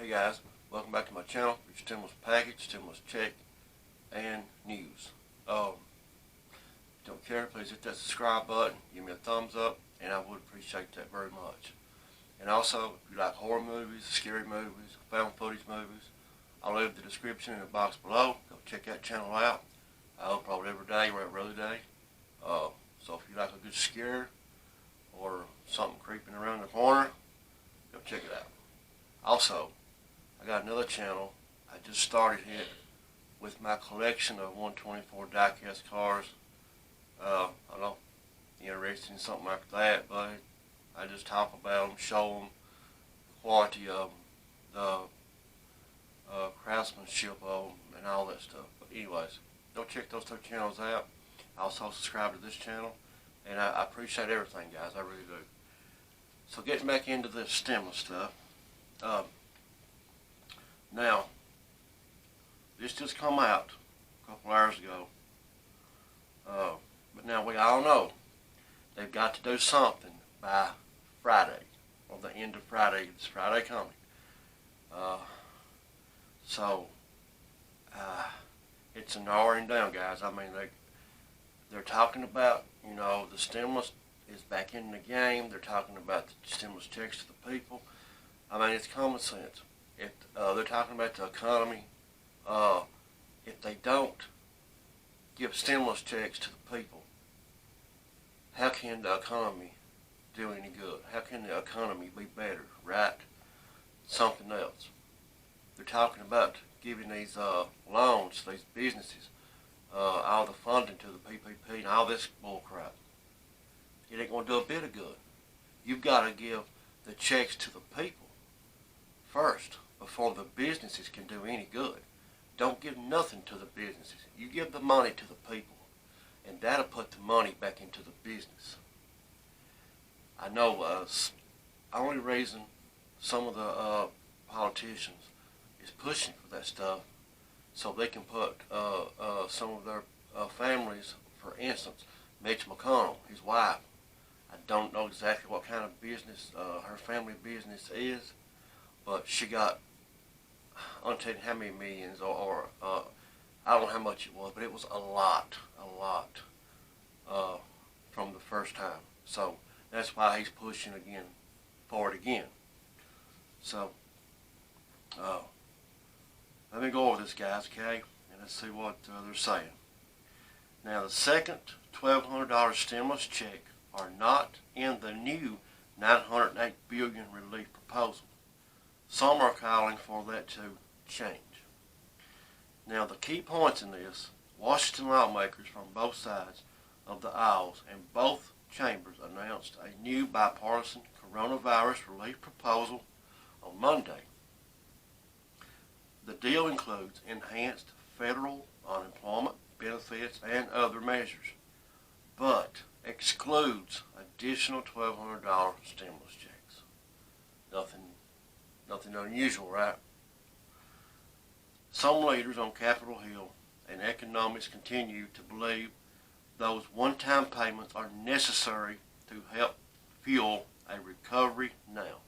Hey guys, welcome back to my channel. Your stimulus package, stimulus check, and news. Don't care, please hit that subscribe button, give me a thumbs up, and I would appreciate that very much. And also, if you like horror movies, scary movies, found footage movies, I'll leave the description in the box below. Go check that channel out. I upload every day, every other day. So if you like a good scare or something creeping around the corner, go check it out. Also, I got another channel. I just started it with my collection of 124 diecast cars. I don't know if you're interested in something like that, but I just talk about them, show them the quality of them, the craftsmanship of them, and all that stuff. But anyways, go check those two channels out. Also subscribe to this channel, and I appreciate everything, guys. I really do. So getting back into this stimulus stuff. Now, this just come out a couple hours ago, but now we all know they've got to do something by Friday, or the end of Friday. It's Friday coming. It's a narrowing down, guys. I mean, they're talking about, the stimulus is back in the game. They're talking about the stimulus checks to the people. I mean, it's common sense. If they're talking about the economy, if they don't give stimulus checks to the people, how can the economy do any good? How can the economy be better, right? Something else. They're talking about giving these loans to these businesses, all the funding to the PPP and all this bull crap. It ain't going to do a bit of good. You've got to give the checks to the people first before the businesses can do any good. Don't give nothing to the businesses. You give the money to the people, and that'll put the money back into the business. I know only reason some of the politicians is pushing for that stuff so they can put some of their families, for instance, Mitch McConnell, his wife. I don't know exactly what kind of business her family business is, but she got, I don't tell you how many millions, or I don't know how much it was, but it was a lot from the first time. So that's why he's pushing for it again. So let me go over this, guys, okay? And let's see what they're saying. Now, the second $1,200 stimulus check are not in the new $908 billion relief proposal. Some are calling for that to change. Now, the key points in this, Washington lawmakers from both sides of the aisles and both chambers announced a new bipartisan coronavirus relief proposal on Monday. The deal includes enhanced federal unemployment benefits and other measures, but excludes additional $1,200 stimulus checks. Nothing unusual, right? Some leaders on Capitol Hill and economists continue to believe those one-time payments are necessary to help fuel a recovery now.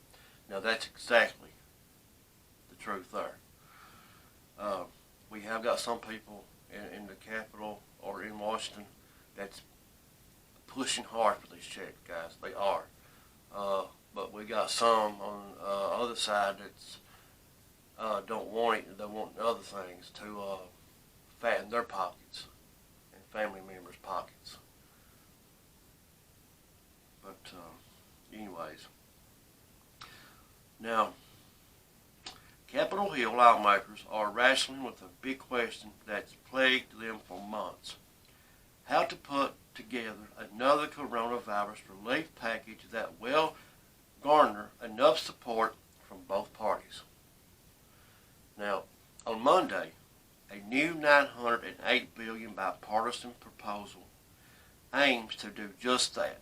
Now that's exactly the truth there. We have got some people in the Capitol or in Washington that's pushing hard for these checks, guys. They are. But we got some on the other side that's don't want it. They want other things to fatten their pockets and family members' pockets. But anyways, now Capitol Hill lawmakers are wrestling with a big question that's plagued them for months: how to put together another coronavirus relief package that will garner enough support from both parties. Now, on Monday, a new $908 billion bipartisan proposal aims to do just that,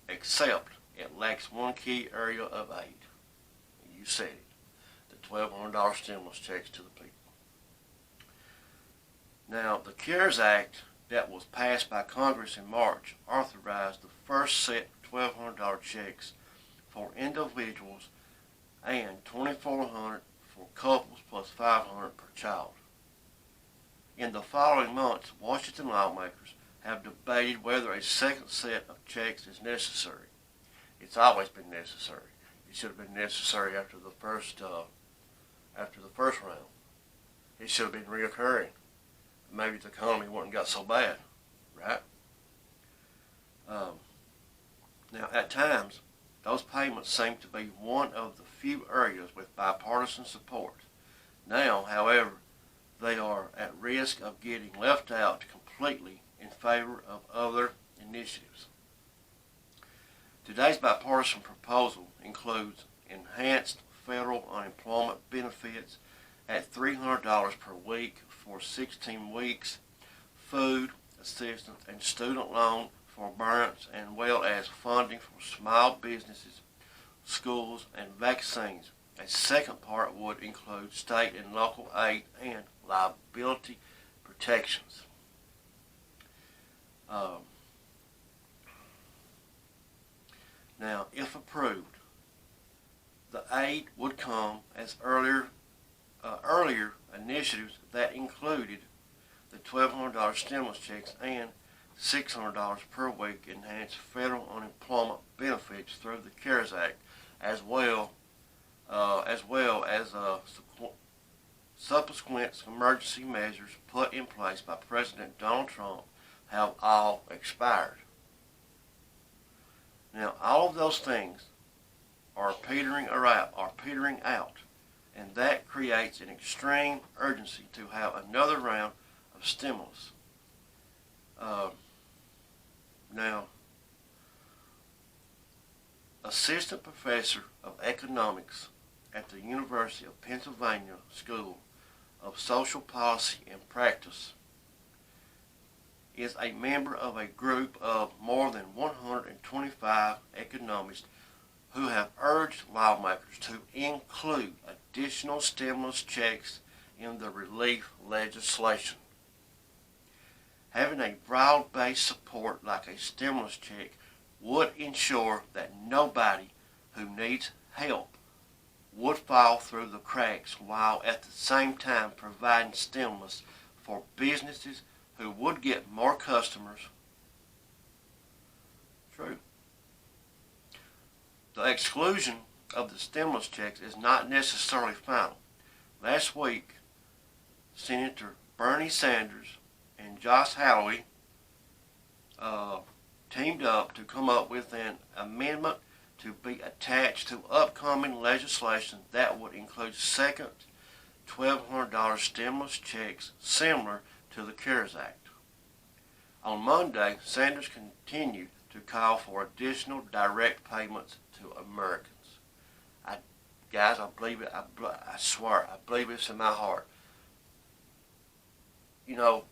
except it lacks one key area of aid. You said it, the $1,200 stimulus checks to the people. Now, the CARES Act that was passed by Congress in March authorized the first set of $1,200 checks for individuals and $2,400 In the following months, Washington lawmakers have debated whether a second set of checks is necessary. It's always been necessary. It should have been necessary after the first round. It should have been reoccurring. Maybe the economy wouldn't got so bad, right? Now, at times, those payments seem to be one of the few areas with bipartisan support. Now, however, they are at risk of getting left out completely in favor of other initiatives. Today's bipartisan proposal includes enhanced federal unemployment benefits at $300 per week for 16 weeks, food assistance and student loan forbearance, as well as funding for small businesses, schools, and vaccines. A second part would include state and local aid and liability protections. Now, if approved, the aid would come as earlier initiatives that included the $1,200 stimulus checks and $600 per week enhanced federal unemployment benefits through the CARES Act, as well as subsequent emergency measures put in place by President Donald Trump have all expired. Now, all of those things are petering out, and that creates an extreme urgency to have another round of stimulus. Now, Assistant Professor of Economics at the University of Pennsylvania School of Social Policy and Practice is a member of a group of more than 125 economists who have urged lawmakers to include additional stimulus checks in the relief legislation. Having a broad-based support like a stimulus check would ensure that nobody who needs help would fall through the cracks, while at the same time providing stimulus for businesses who would get more customers. True. The exclusion of the stimulus checks is not necessarily final. Last week, Senator Bernie Sanders and Josh Hawley teamed up to come up with an amendment to be attached to upcoming legislation that would include second $1,200 stimulus checks similar to the CARES Act. On Monday, Sanders continued to call for additional direct payments to Americans. Guys, I believe it. I swear, I believe it's in my heart. You know,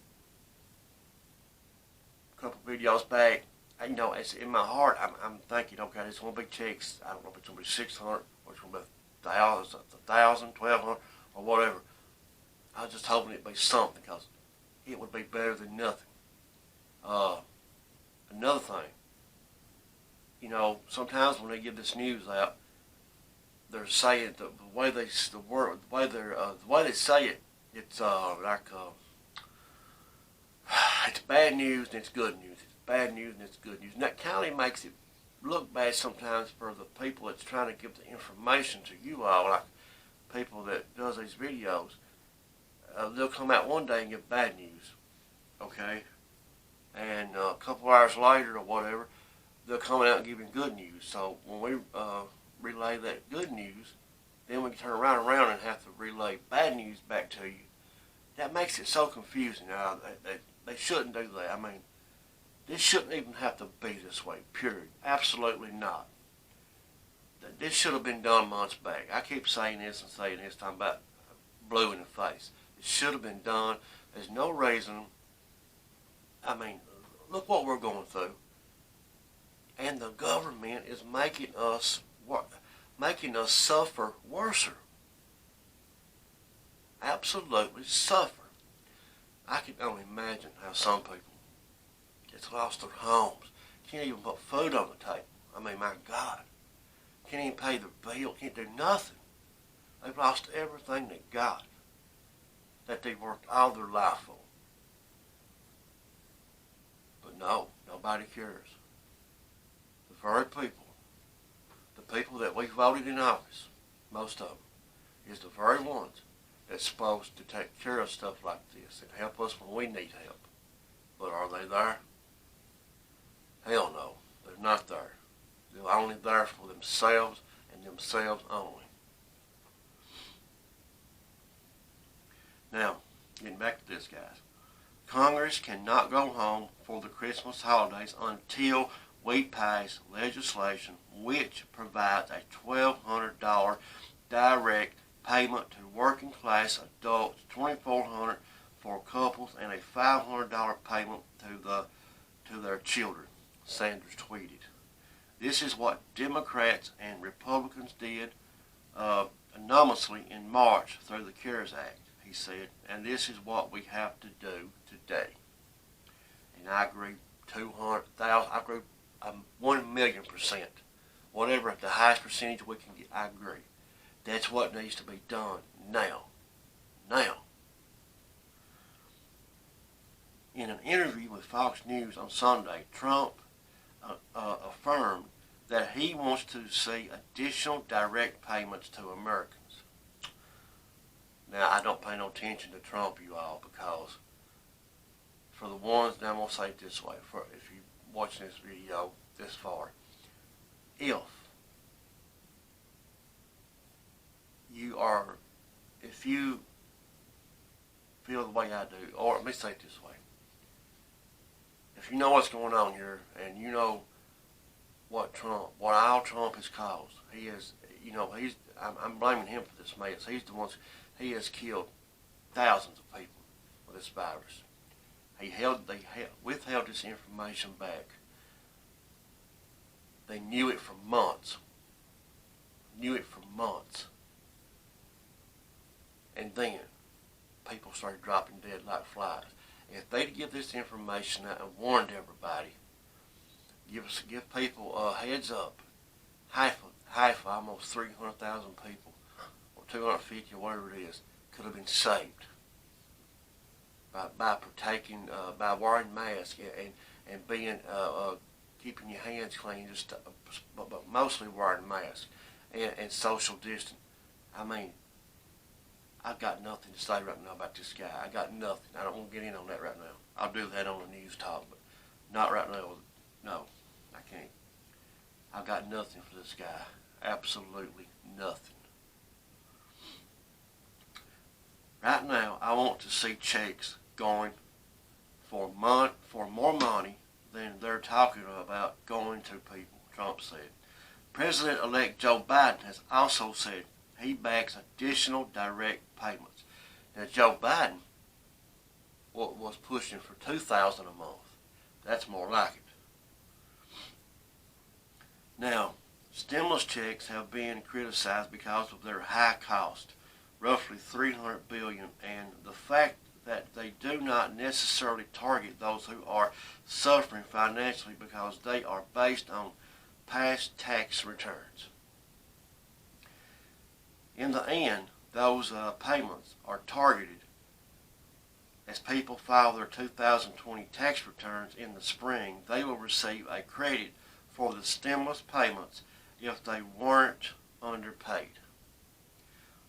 a couple videos back, you know, it's in my heart. I'm thinking, okay, it's going to be checks. I don't know if it's going to be 600 or it's going to be 1,000, 1,200, or whatever. I was just hoping it'd be something, because it would be better than nothing. Another thing, you know, sometimes when they give this news out, they're saying the way they say it, it's it's bad news and it's good news. It's bad news and it's good news. And that kind of makes it look bad sometimes for the people that's trying to give the information to you all, like people that does these videos. They'll come out one day and give bad news, okay? And a couple hours later or whatever, they'll come out and give you good news. So when we relay that good news, then we can turn around and have to relay bad news back to you. That makes it so confusing. They shouldn't do that. I mean, this shouldn't even have to be this way, period. Absolutely not. This should have been done months back. I keep saying this, talking about blue in the face. It should have been done. There's no reason. I mean, look what we're going through. And the government is making us suffer worse. Absolutely suffer. I can only imagine how some people just lost their homes. Can't even put food on the table. I mean, my God. Can't even pay their bill. Can't do nothing. They've lost everything they got that they worked all their life for. No, nobody cares. The very people, the people that we voted in office, most of them, is the very ones that's supposed to take care of stuff like this and help us when we need help. But are they there? Hell no, they're not there. They're only there for themselves and themselves only. Now, getting back to this, guys. Congress cannot go home for the Christmas holidays until we pass legislation which provides a $1,200 direct payment to working class adults, $2,400 for couples, and a $500 payment to their children, Sanders tweeted. This is what Democrats and Republicans did anonymously in March through the CARES Act, he said, and this is what we have to do today. And I agree 200,000, I agree 1,000,000%. Whatever the highest percentage we can get, I agree. That's what needs to be done now. Now. In an interview with Fox News on Sunday, Trump affirmed that he wants to see additional direct payments to Americans. Now, I don't pay no attention to Trump, you all, because for the ones, now I'm going to say it this way, if you're watching this video this far, if you feel the way I do, or let me say it this way, if you know what's going on here, and you know what all Trump has caused, he is, I'm blaming him for this mess. He's the one, he has killed thousands of people with this virus. They withheld this information back. They knew it for months. And then people started dropping dead like flies. If they'd give this information out and warned everybody, give people a heads up, half almost 300,000 people, or 250 or whatever it is, could have been saved by partaking, by wearing masks and being keeping your hands clean, but mostly wearing masks and social distance. I mean, I've got nothing to say right now about this guy. I got nothing. I don't want to get in on that right now. I'll do that on the news talk, but not right now. No, I can't. I've got nothing for this guy. Absolutely nothing. Right now, I want to see checks going for more money than they're talking about going to people, Trump said. President-elect Joe Biden has also said he backs additional direct payments. Now, Joe Biden was pushing for $2,000 a month. That's more like it. Now, stimulus checks have been criticized because of their high cost, roughly $300 billion, and the fact that they do not necessarily target those who are suffering financially because they are based on past tax returns. In the end, those payments are targeted as people file their 2020 tax returns in the spring. They will receive a credit for the stimulus payments if they weren't underpaid.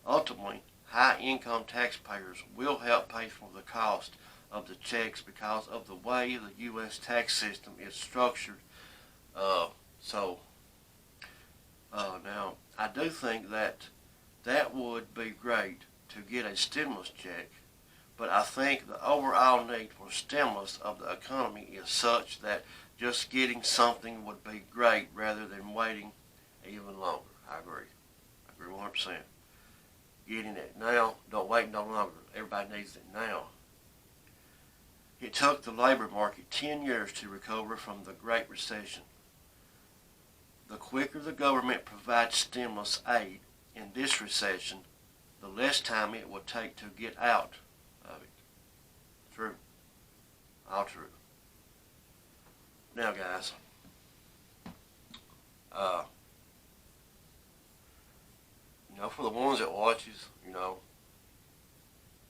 Ultimately, high-income taxpayers will help pay for the cost of the checks because of the way the U.S. tax system is structured. Now, I do think that would be great to get a stimulus check, but I think the overall need for stimulus of the economy is such that just getting something would be great rather than waiting even longer. I agree 100%. Getting it now, don't wait no longer. Everybody needs it now. It took the labor market 10 years to recover from the Great Recession. The quicker the government provides stimulus aid in this recession, the less time it will take to get out of it. True. All true. Now, guys, for the ones that watches,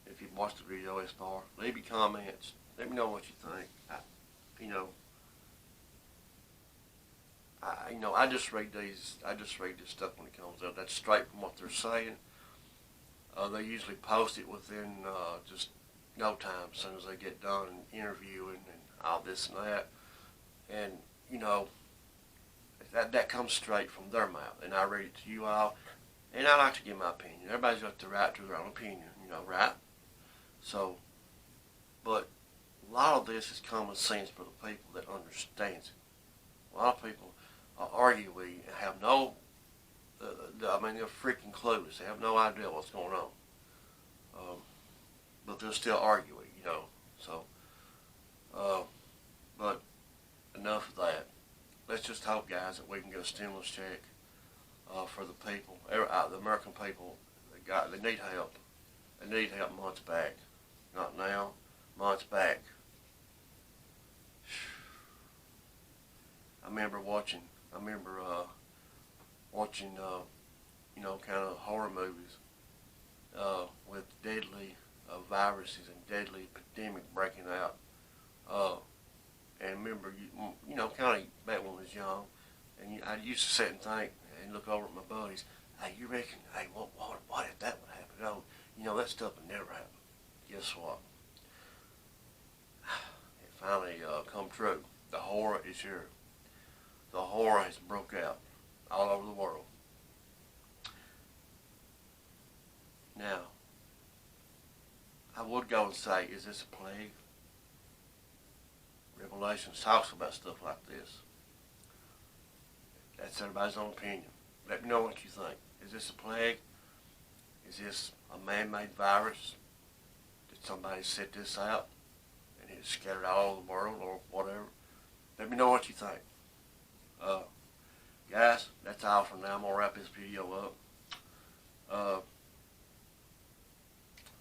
if you've watched the video this far, leave your comments. Let me know what you think. I just read these. I just read this stuff when it comes out. That's straight from what they're saying. They usually post it within just no time as soon as they get done interviewing and all this and that. And that comes straight from their mouth, and I read it to you all. And I like to give my opinion. Everybody's got the right to their own opinion, right? So, but a lot of this is common sense for the people that understands it. A lot of people argue with you and have no, they're freaking clueless. They have no idea what's going on. But they'll still argue it. So, but enough of that. Let's just hope, guys, that we can get a stimulus check for the people, the American people. They need help. They need help months back, not now. Months back. I remember watching, kind of horror movies with deadly viruses and deadly epidemic breaking out. And remember, kind of back when I was young, and I used to sit and think and look over at my buddies. Hey, you reckon? Hey, what if that would happen? Oh, that stuff would never happen. Guess what? It finally come true. The horror is here. The horror has broke out all over the world. Now, I would go and say, is this a plague? Revelations talks about stuff like this. That's everybody's own opinion. Let me know what you think. Is this a plague? Is this a man-made virus? Did somebody set this out and it's scattered all over the world or whatever? Let me know what you think. Guys, that's all for now. I'm going to wrap this video up.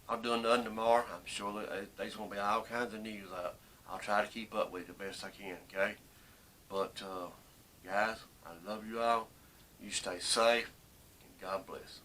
I'll do another tomorrow. I'm sure that there's going to be all kinds of news out. I'll try to keep up with it the best I can, okay? But, guys, I love you all. You stay safe, and God bless.